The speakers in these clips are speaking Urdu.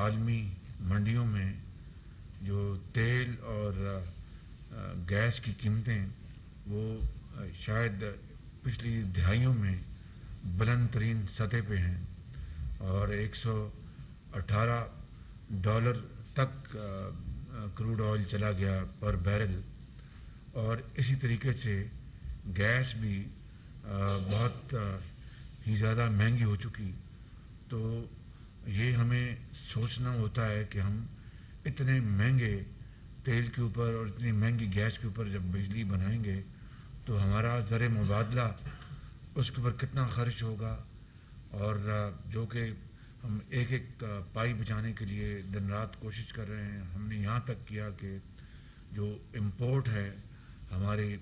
عالمی منڈیوں میں جو تیل اور گیس کی قیمتیں وہ شاید پچھلی دہائیوں میں بلند ترین سطح پہ ہیں، اور 118 ڈالر تک کروڈ آئل چلا گیا پر بیرل، اور اسی طریقے سے گیس بھی بہت ہی زیادہ مہنگی ہو چکی. تو یہ ہمیں سوچنا ہوتا ہے کہ ہم اتنے مہنگے تیل کے اوپر اور اتنی مہنگی گیس کے اوپر جب بجلی بنائیں گے تو ہمارا زر مبادلہ اس کے اوپر کتنا خرچ ہوگا، اور جو کہ ہم ایک ایک پائی بچانے کے لیے دن رات کوشش کر رہے ہیں. ہم نے یہاں تک کیا کہ جو امپورٹ ہے ہمارے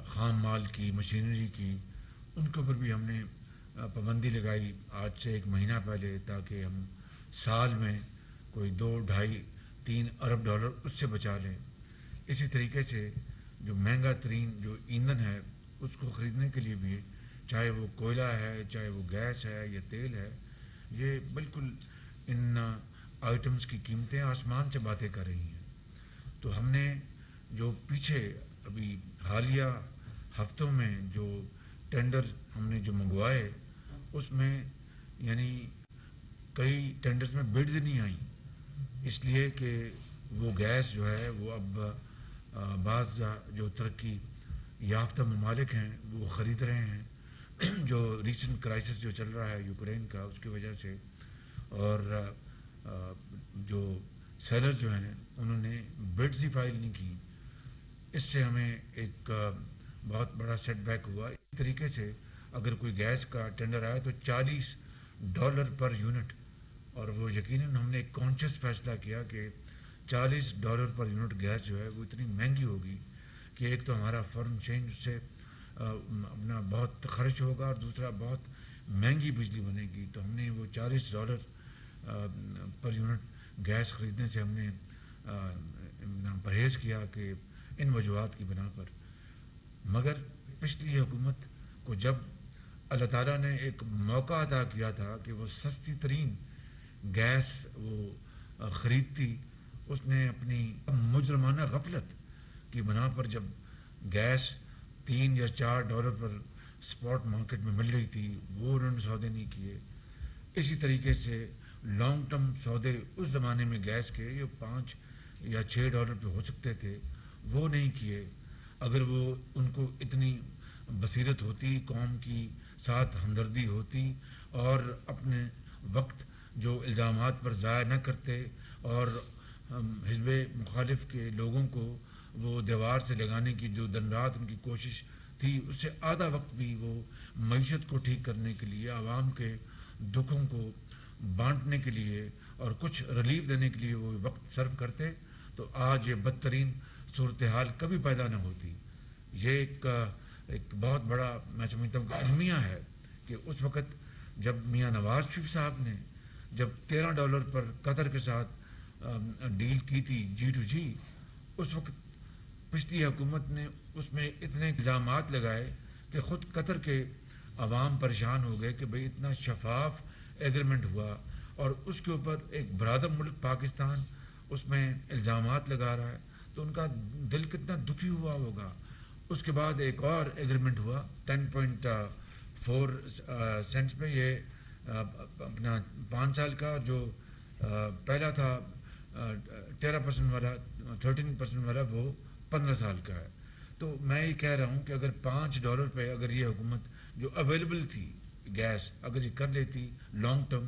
خام مال کی، مشینری کی، ان کے اوپر بھی ہم نے پابندی لگائی آج سے 1 مہینہ پہلے، تاکہ ہم سال میں کوئی 2، 2.5، 3 ارب ڈالر اس سے بچا لیں. اسی طریقے سے جو مہنگا ترین جو ایندھن ہے اس کو خریدنے کے لیے بھی، چاہے وہ کوئلہ ہے، چاہے وہ گیس ہے یا تیل ہے، یہ بالکل ان آئٹمس کی قیمتیں آسمان سے باتیں کر رہی ہیں. تو ہم نے جو پیچھے ابھی حالیہ ہفتوں میں جو ٹینڈر ہم نے جو منگوائے، اس میں یعنی کئی ٹینڈرز میں بڈز نہیں آئیں، اس لیے کہ وہ گیس جو ہے وہ اب بعض جو ترقی یافتہ ممالک ہیں وہ خرید رہے ہیں جو ریسنٹ کرائسس جو چل رہا ہے یوکرین کا، اس کی وجہ سے. اور جو سیلر جو ہیں انہوں نے بڈز ہی فائل نہیں کی، اس سے ہمیں ایک بہت بڑا سیٹ بیک ہوا. اس طریقے سے اگر کوئی گیس کا ٹینڈر آیا تو $40 پر یونٹ، اور وہ یقیناً ہم نے ایک کانشیس فیصلہ کیا کہ $40 پر یونٹ گیس جو ہے وہ اتنی مہنگی ہوگی کہ ایک تو ہمارا فارن چینج اس سے اپنا بہت خرچ ہوگا، اور دوسرا بہت مہنگی بجلی بنے گی. تو ہم نے وہ $40 پر یونٹ گیس خریدنے سے ہم نے پرہیز کیا کہ ان وجوہات کی بنا پر. مگر پچھلی حکومت کو جب اللہ تعالیٰ نے ایک موقع عطا کیا تھا کہ وہ سستی ترین گیس وہ خریدتی، اس نے اپنی مجرمانہ غفلت کی بنا پر جب گیس $3 یا $4 پر اسپاٹ مارکیٹ میں مل رہی تھی، وہ انہوں نے سودے نہیں کیے. اسی طریقے سے لانگ ٹرم سودے اس زمانے میں گیس کے جو $5 یا $6 پہ ہو سکتے تھے وہ نہیں کیے. اگر وہ ان کو اتنی بصیرت ہوتی، قوم کی ساتھ ہمدردی ہوتی، اور اپنے وقت جو الزامات پر ضائع نہ کرتے، اور حزب مخالف کے لوگوں کو وہ دیوار سے لگانے کی جو دن رات ان کی کوشش تھی، اس سے آدھا وقت بھی وہ معیشت کو ٹھیک کرنے کے لیے، عوام کے دکھوں کو بانٹنے کے لیے اور کچھ ریلیف دینے کے لیے وہ وقت صرف کرتے، تو آج یہ بدترین صورتحال کبھی پیدا نہ ہوتی. یہ ایک بہت بڑا میں سمجھتا ہوں کہ المیہ ہے کہ اس وقت جب میاں نواز شریف صاحب نے جب $13 پر قطر کے ساتھ ڈیل کی تھی G2G، اس وقت پچھلی حکومت نے اس میں اتنے الزامات لگائے کہ خود قطر کے عوام پریشان ہو گئے کہ بھئی اتنا شفاف ایگریمنٹ ہوا، اور اس کے اوپر ایک برادر ملک پاکستان اس میں الزامات لگا رہا ہے، تو ان کا دل کتنا دکھی ہوا ہوگا. اس کے بعد ایک اور ایگریمنٹ ہوا 10.4 سینٹس پہ، یہ اپنا 5 سال کا، جو پہلا تھا 13% والا، 13% والا، وہ 15 سال کا ہے. تو میں یہ کہہ رہا ہوں کہ اگر $5 پہ اگر یہ حکومت جو اویلیبل تھی گیس اگر یہ کر لیتی لانگ ٹرم،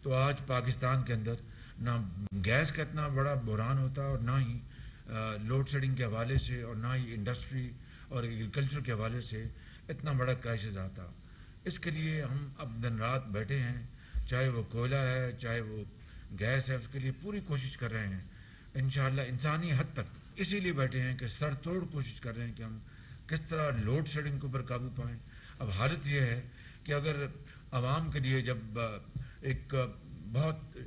تو آج پاکستان کے اندر نہ گیس کا اتنا بڑا بحران ہوتا، اور نہ ہی لوڈ شیڈنگ کے حوالے سے، اور نہ ہی انڈسٹری اور ایگریکلچر کے حوالے سے اتنا بڑا کرائسس آتا. اس کے لیے ہم اب دن رات بیٹھے ہیں، چاہے وہ کوئلہ ہے، چاہے وہ گیس ہے، اس کے لیے پوری کوشش کر رہے ہیں انشاءاللہ انسانی حد تک. اسی لیے بیٹھے ہیں کہ سر توڑ کوشش کر رہے ہیں کہ ہم کس طرح لوڈ شیڈنگ کے اوپر قابو پائیں. اب حالت یہ ہے کہ اگر عوام کے لیے جب ایک بہت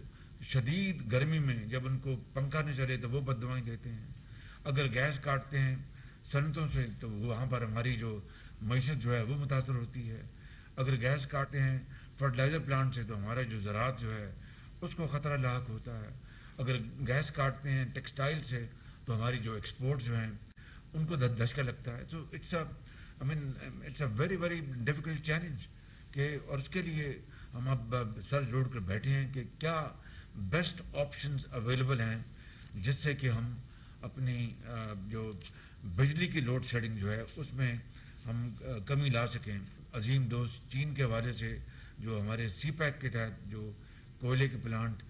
شدید گرمی میں جب ان کو پنکھا نہ چلے تو وہ بد دعائیں دیتے ہیں، اگر گیس کاٹتے ہیں صنعتوں سے تو وہاں پر ہماری جو معیشت جو ہے وہ متاثر ہوتی ہے، اگر گیس کاٹتے ہیں فرٹیلائزر پلانٹ سے تو ہمارا جو زراعت جو ہے اس کو خطرہ لاحق ہوتا ہے. اگر گیس کاٹتے ہیں ٹیکسٹائل سے تو ہماری جو ایکسپورٹ جو ہیں ان کو دھچکا لگتا ہے. تو it's a very very difficult challenge کہ اور اس کے لیے ہم اب سر جوڑ کر بیٹھے ہیں کہ کیا بیسٹ آپشنز اویلیبل ہیں جس سے کہ ہم اپنی جو بجلی کی لوڈ شیڈنگ جو ہے اس میں ہم کمی لا سکیں. عظیم دوست چین کے حوالے سے جو ہمارے سی پیک کے تحت جو کوئلے کے پلانٹ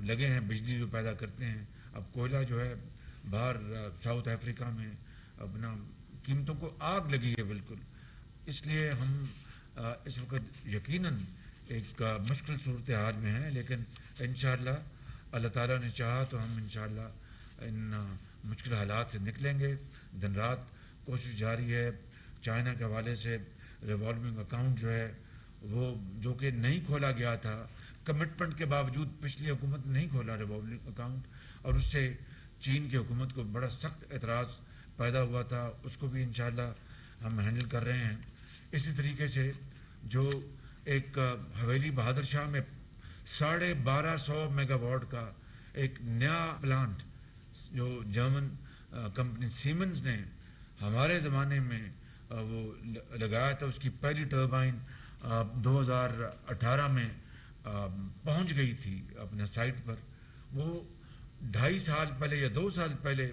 لگے ہیں بجلی جو پیدا کرتے ہیں. اب کوئلہ جو ہے باہر ساؤتھ افریقہ میں اپنا قیمتوں کو آگ لگی ہے بالکل. اس لیے ہم اس وقت یقیناً ایک مشکل صورتحال میں ہیں، لیکن انشاءاللہ اللہ تعالیٰ نے چاہا تو ہم انشاءاللہ ان مشکل حالات سے نکلیں گے. دن رات کوشش جاری ہے. چائنا کے حوالے سے ریوالونگ اکاؤنٹ جو ہے وہ جو کہ نہیں کھولا گیا تھا، کمٹمنٹ کے باوجود پچھلی حکومت نے نہیں کھولا ریوالونگ اکاؤنٹ، اور اس سے چین کی حکومت کو بڑا سخت اعتراض پیدا ہوا تھا. اس کو بھی انشاءاللہ ہم ہینڈل کر رہے ہیں. اسی طریقے سے جو ایک حویلی بہادر شاہ میں 1250 میگا واٹ کا ایک نیا پلانٹ جو جرمن کمپنی سیمنز نے ہمارے زمانے میں وہ لگایا تھا، اس کی پہلی ٹربائن 2018 میں پہنچ گئی تھی اپنے سائٹ پر. وہ 2.5 سال پہلے یا 2 سال پہلے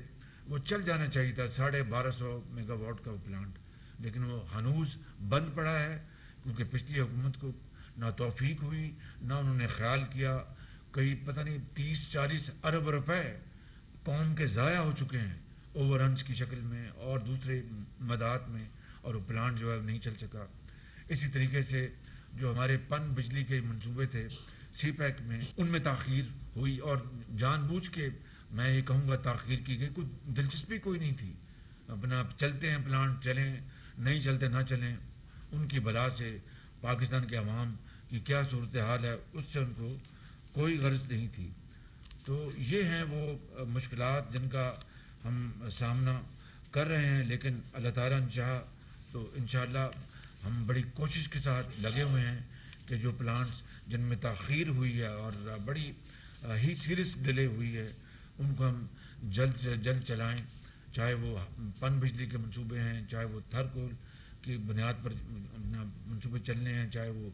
وہ چل جانا چاہیے تھا 1250 میگا واٹ کا وہ پلانٹ، لیکن وہ ہنوز بند پڑا ہے کیونکہ پچھلی حکومت کو نہ توفیق ہوئی نہ انہوں نے خیال کیا. کئی پتہ نہیں 30-40 ارب روپے قوم کے ضائع ہو چکے ہیں اوور رنس کی شکل میں اور دوسرے مدات میں، اور وہ پلانٹ جو ہے نہیں چل سکا. اسی طریقے سے جو ہمارے پن بجلی کے منصوبے تھے سی پیک میں ان میں تاخیر ہوئی، اور جان بوجھ کے میں یہ کہوں گا تاخیر کی گئی. کوئی دلچسپی کوئی نہیں تھی. اپنا چلتے ہیں پلانٹ چلیں، نہیں چلتے نہ چلیں. ان کی بلا سے پاکستان کے عوام کی کیا صورتحال ہے اس سے ان کو کوئی غرض نہیں تھی. تو یہ ہیں وہ مشکلات جن کا ہم سامنا کر رہے ہیں، لیکن اللہ تعالیٰ نے چاہا تو انشاءاللہ ہم بڑی کوشش کے ساتھ لگے ہوئے ہیں کہ جو پلانٹس جن میں تاخیر ہوئی ہے اور بڑی ہی سیریس ڈیلے ہوئی ہے ان کو ہم جلد سے جلد چلائیں. چاہے وہ پن بجلی کے منصوبے ہیں، چاہے وہ تھرکول کی بنیاد پر منصوبے چلنے ہیں، چاہے وہ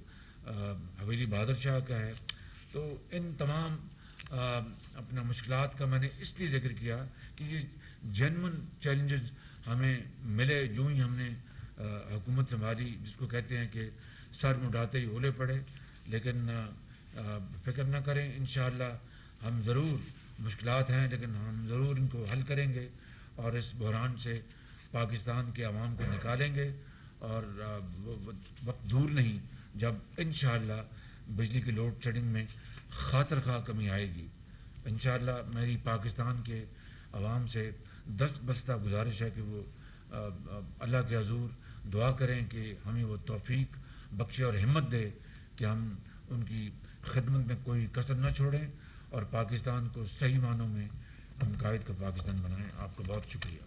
حویلی بہادر شاہ کا ہے. تو ان تمام اپنا مشکلات کا میں نے اس لیے ذکر کیا کہ یہ جینون چیلنجز ہمیں ملے جو ہی ہم نے حکومت سنبھالی، جس کو کہتے ہیں کہ سر مڈاتے ہی اولے پڑے. لیکن فکر نہ کریں، انشاءاللہ ہم ضرور مشکلات ہیں لیکن ہم ضرور ان کو حل کریں گے اور اس بحران سے پاکستان کے عوام کو نکالیں گے. اور وہ وقت دور نہیں جب انشاءاللہ بجلی کی لوڈ شیڈنگ میں خاطر خواہ کمی آئے گی. انشاءاللہ میری پاکستان کے عوام سے دست بستہ گزارش ہے کہ وہ اللہ کے حضور دعا کریں کہ ہمیں وہ توفیق بخشے اور ہمت دے کہ ہم ان کی خدمت میں کوئی کسر نہ چھوڑیں اور پاکستان کو صحیح معنوں میں ہم قائد کا پاکستان بنائیں. آپ کا بہت شکریہ.